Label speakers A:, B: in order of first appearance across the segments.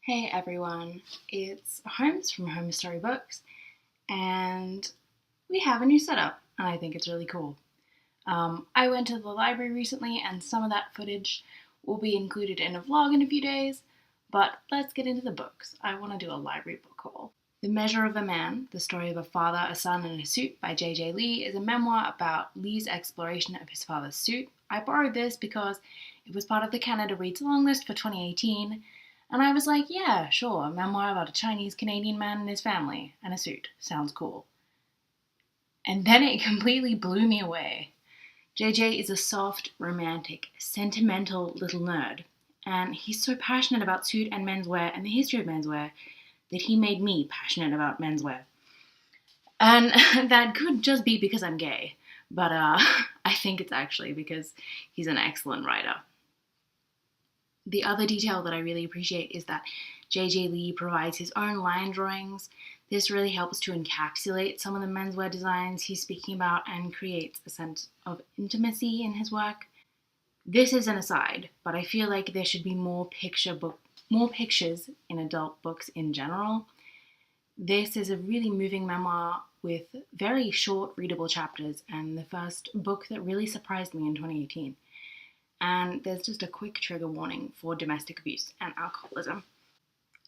A: Hey everyone, it's Holmes from Storybooks, and we have a new setup, and I think it's really cool. I went to the library recently, and some of that footage will be included in a vlog in a few days, but let's get into the books. I want to do a library book haul. The Measure of a Man, the story of a father, a son, and a suit by J.J. Lee is a memoir about Lee's exploration of his father's suit. I borrowed this because it was part of the Canada Reads Long List for 2018, and I was like, yeah, sure, a memoir about a Chinese-Canadian man and his family, and a suit. Sounds cool. And then it completely blew me away. JJ is a soft, romantic, sentimental little nerd, and he's so passionate about suit and menswear and the history of menswear that he made me passionate about menswear. And that could just be because I'm gay, but I think it's actually because he's an excellent writer. The other detail that I really appreciate is that J.J. Lee provides his own line drawings. This really helps to encapsulate some of the menswear designs he's speaking about and creates a sense of intimacy in his work. This is an aside, but I feel like there should be more pictures in adult books in general. This is a really moving memoir with very short readable chapters, and the first book that really surprised me in 2018. And there's just a quick trigger warning for domestic abuse and alcoholism.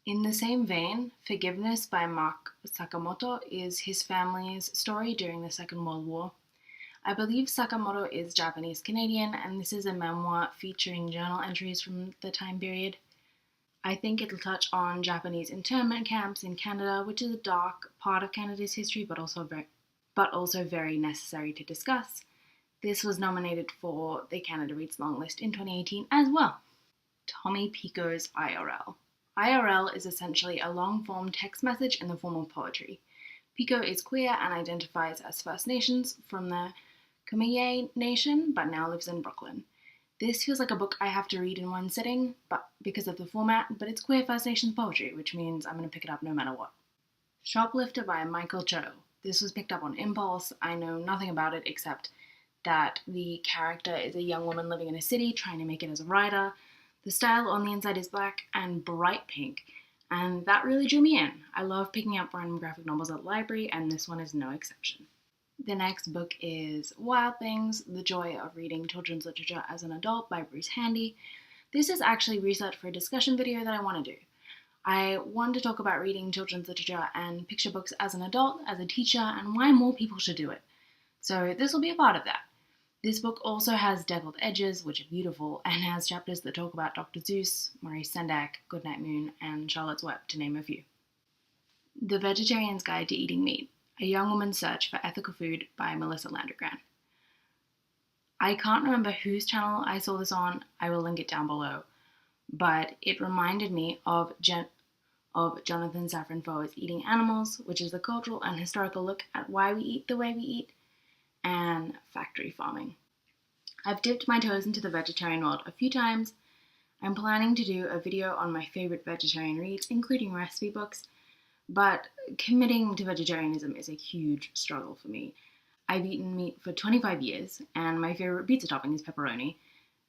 A: In the same vein, Forgiveness by Mark Sakamoto is his family's story during the Second World War. I believe Sakamoto is Japanese-Canadian, and this is a memoir featuring journal entries from the time period. I think it'll touch on Japanese internment camps in Canada, which is a dark part of Canada's history, but also very necessary to discuss. This was nominated for the Canada Reads Long List in 2018 as well. Tommy Pico's IRL. IRL is essentially a long-form text message in the form of poetry. Pico is queer and identifies as First Nations from the Kumeyaay Nation, but now lives in Brooklyn. This feels like a book I have to read in one sitting, but because of the format, but it's queer First Nations poetry, which means I'm going to pick it up no matter what. Shoplifter by Michael Cho. This was picked up on impulse. I know nothing about it except that the character is a young woman living in a city trying to make it as a writer. The style on the inside is black and bright pink, and that really drew me in. I love picking up random graphic novels at the library, and this one is no exception. The next book is Wild Things, The Joy of Reading Children's Literature as an Adult by Bruce Handy. This is actually research for a discussion video that I want to do. I want to talk about reading children's literature and picture books as an adult, as a teacher, and why more people should do it. So this will be a part of that. This book also has Deviled Edges, which are beautiful, and has chapters that talk about Dr. Seuss, Maurice Sendak, Goodnight Moon, and Charlotte's Web, to name a few. The Vegetarian's Guide to Eating Meat, A Young Woman's Search for Ethical Food by Melissa Landigran. I can't remember whose channel I saw this on, I will link it down below, but it reminded me of Jonathan Safran Foer's Eating Animals, which is the cultural and historical look at why we eat the way we eat, and factory farming. I've dipped my toes into the vegetarian world a few times. I'm planning to do a video on my favorite vegetarian reads, including recipe books, but committing to vegetarianism is a huge struggle for me. I've eaten meat for 25 years, and my favorite pizza topping is pepperoni,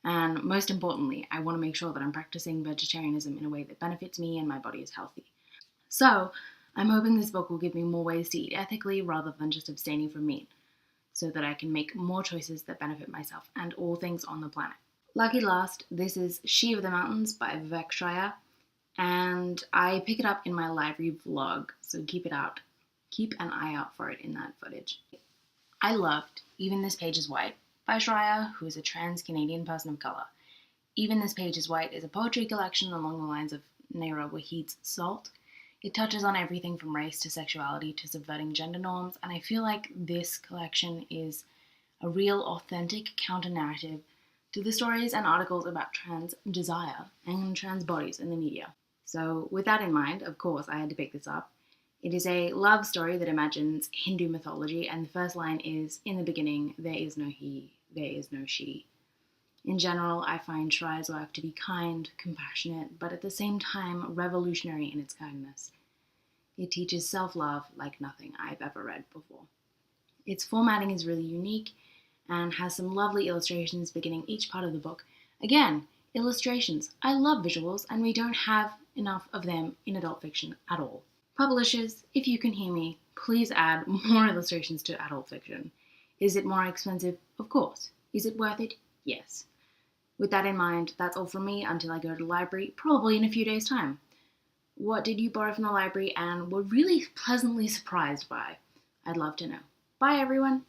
A: and most importantly, I want to make sure that I'm practicing vegetarianism in a way that benefits me and my body is healthy. So, I'm hoping this book will give me more ways to eat ethically rather than just abstaining from meat, so that I can make more choices that benefit myself and all things on the planet. Lucky last, this is She of the Mountains by Vivek, Shraya, and I pick it up in my library vlog, so keep an eye out for it in that footage. I loved Even This Page is White by Shraya, who is a trans Canadian person of colour. Even This Page is White is a poetry collection along the lines of Naira Wahid's Salt. It touches on everything from race to sexuality to subverting gender norms, and I feel like this collection is a real, authentic counter-narrative to the stories and articles about trans desire and trans bodies in the media. So with that in mind, of course, I had to pick this up. It is a love story that imagines Hindu mythology, and the first line is, "In the beginning, there is no he, there is no she." In general, I find Shraya's work to be kind, compassionate, but at the same time revolutionary in its kindness. It teaches self-love like nothing I've ever read before. Its formatting is really unique and has some lovely illustrations beginning each part of the book. Again, illustrations. I love visuals, and we don't have enough of them in adult fiction at all. Publishers, if you can hear me, please add more illustrations to adult fiction. Is it more expensive? Of course. Is it worth it? Yes. With that in mind, that's all from me until I go to the library, probably in a few days' time. What did you borrow from the library and were really pleasantly surprised by? I'd love to know. Bye, everyone.